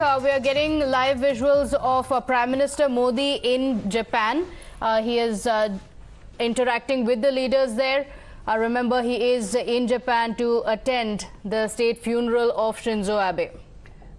We are getting live visuals of Prime Minister Modi in Japan. He is interacting with the leaders there. Remember, he is in Japan to attend the state funeral of Shinzo Abe.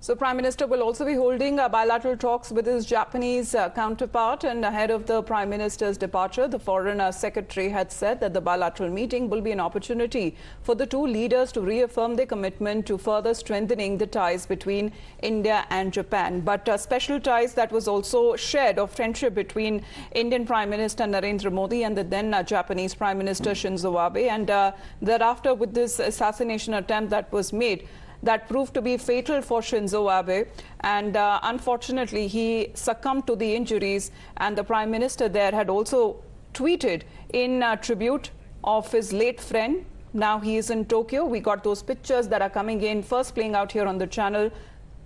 So Prime Minister will also be holding bilateral talks with his Japanese counterpart, and ahead of the Prime Minister's departure, the Foreign Secretary had said that the bilateral meeting will be an opportunity for the two leaders to reaffirm their commitment to further strengthening the ties between India and Japan. But special ties that was also shared of friendship between Indian Prime Minister Narendra Modi and the then Japanese Prime Minister Shinzo Abe. And thereafter, with this assassination attempt that was made, that proved to be fatal for Shinzo Abe, and unfortunately he succumbed to the injuries, and the Prime Minister there had also tweeted in tribute of his late friend. Now he is in Tokyo. We got those pictures that are coming in, first playing out here on the channel.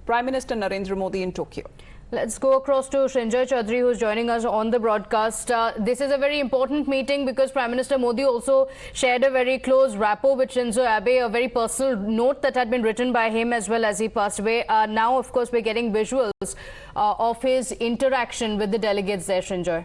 Prime Minister Narendra Modi in Tokyo. Let's go across to Srinjoy Chaudhary, who's joining us on the broadcast. This is a very important meeting because Prime Minister Modi also shared a very close rapport with Shinzo Abe, a very personal note that had been written by him as well as he passed away. Now, of course, we're getting visuals of his interaction with the delegates there, Srinjoy.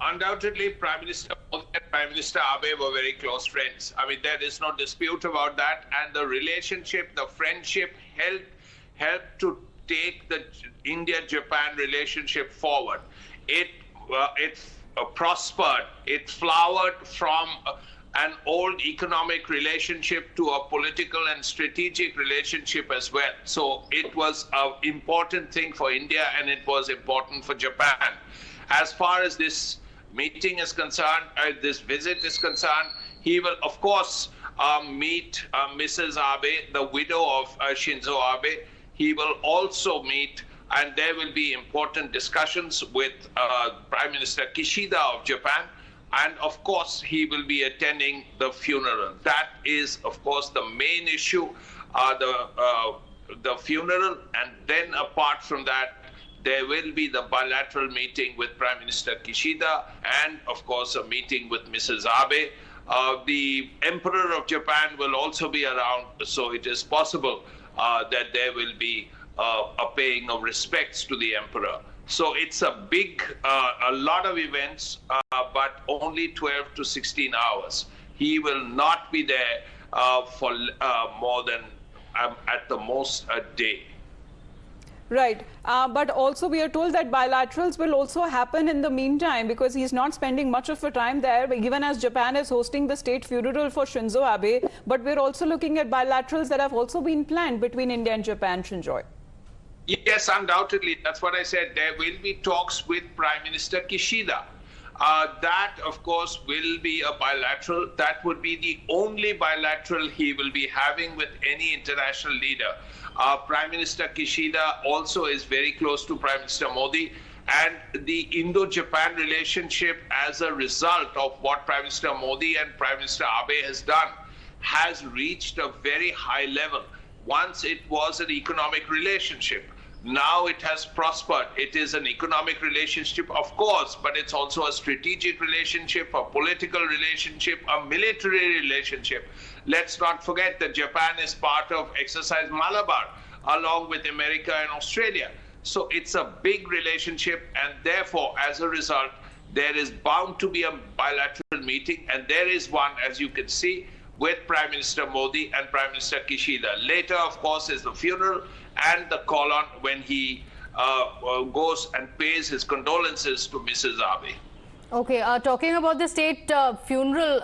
Undoubtedly, Prime Minister Modi and Prime Minister Abe were very close friends. I mean, there is no dispute about that. And the relationship, the friendship helped to take the India-Japan relationship forward. It prospered. It flowered from an old economic relationship to a political and strategic relationship as well. So it was an important thing for India, and it was important for Japan. As far as this meeting is concerned, this visit is concerned, he will, of course, meet Mrs. Abe, the widow of Shinzo Abe. He will also meet, and there will be important discussions with Prime Minister Kishida of Japan. And of course, he will be attending the funeral. That is, of course, the main issue, the funeral. And then apart from that, there will be the bilateral meeting with Prime Minister Kishida and, of course, a meeting with Mrs. Abe. The Emperor of Japan will also be around, so it is possible that there will be a paying of respects to the emperor. So it's a big, a lot of events, but only 12 to 16 hours. He will not be there for more than, at the most, a day. Right. But also we are told that bilaterals will also happen in the meantime, because he's not spending much of a time there, even as Japan is hosting the state funeral for Shinzo Abe. But we're also looking at bilaterals that have also been planned between India and Japan, Shinjoy. Yes, undoubtedly. That's what I said. There will be talks with Prime Minister Kishida. That, of course, will be a bilateral. That would be the only bilateral he will be having with any international leader. Prime Minister Kishida also is very close to Prime Minister Modi, and the Indo-Japan relationship, as a result of what Prime Minister Modi and Prime Minister Abe has done, has reached a very high level. Once it was an economic relationship. Now it has prospered. It is an economic relationship, of course, but it's also a strategic relationship, a political relationship, a military relationship. Let's not forget that Japan is part of Exercise Malabar, along with America and Australia. So it's a big relationship, and therefore, as a result, there is bound to be a bilateral meeting, and there is one, as you can see, with Prime Minister Modi and Prime Minister Kishida. Later, of course, is the funeral and the call-on when he goes and pays his condolences to Mrs. Abe. Okay, talking about the state funeral,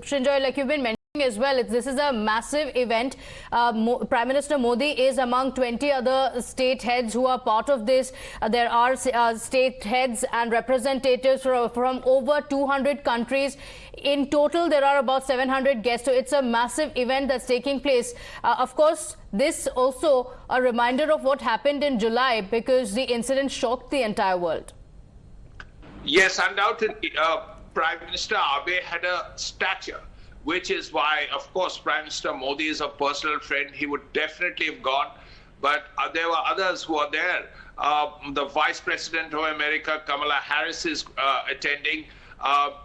Srinjoy, like you've been mentioning as well, this is a massive event. Prime Minister Modi is among 20 other state heads who are part of this. There are state heads and representatives from over 200 countries. In total, there are about 700 guests. So it's a massive event that's taking place. Of course, this also a reminder of what happened in July, because the incident shocked the entire world. Yes, undoubtedly. Prime Minister Abe had a stature, which is why, of course, Prime Minister Modi is a personal friend. He would definitely have gone. But there were others who are there. The Vice President of America, Kamala Harris, is attending.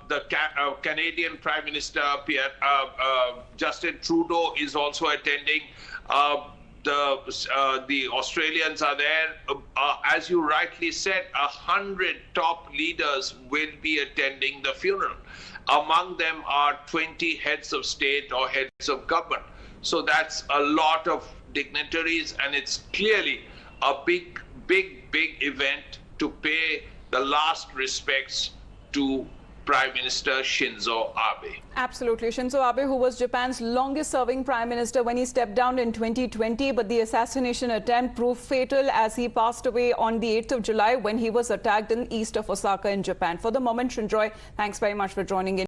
The Canadian Prime Minister Justin Trudeau is also attending. the Australians are there. As you rightly said, 100 top leaders will be attending the funeral. Among them are 20 heads of state or heads of government. So that's a lot of dignitaries, and it's clearly a big event to pay the last respects to Prime Minister Shinzo Abe. Absolutely. Shinzo Abe, who was Japan's longest-serving prime minister when he stepped down in 2020, but the assassination attempt proved fatal as he passed away on the 8th of July when he was attacked in east of Osaka in Japan. For the moment, Shinjoy, thanks very much for joining in.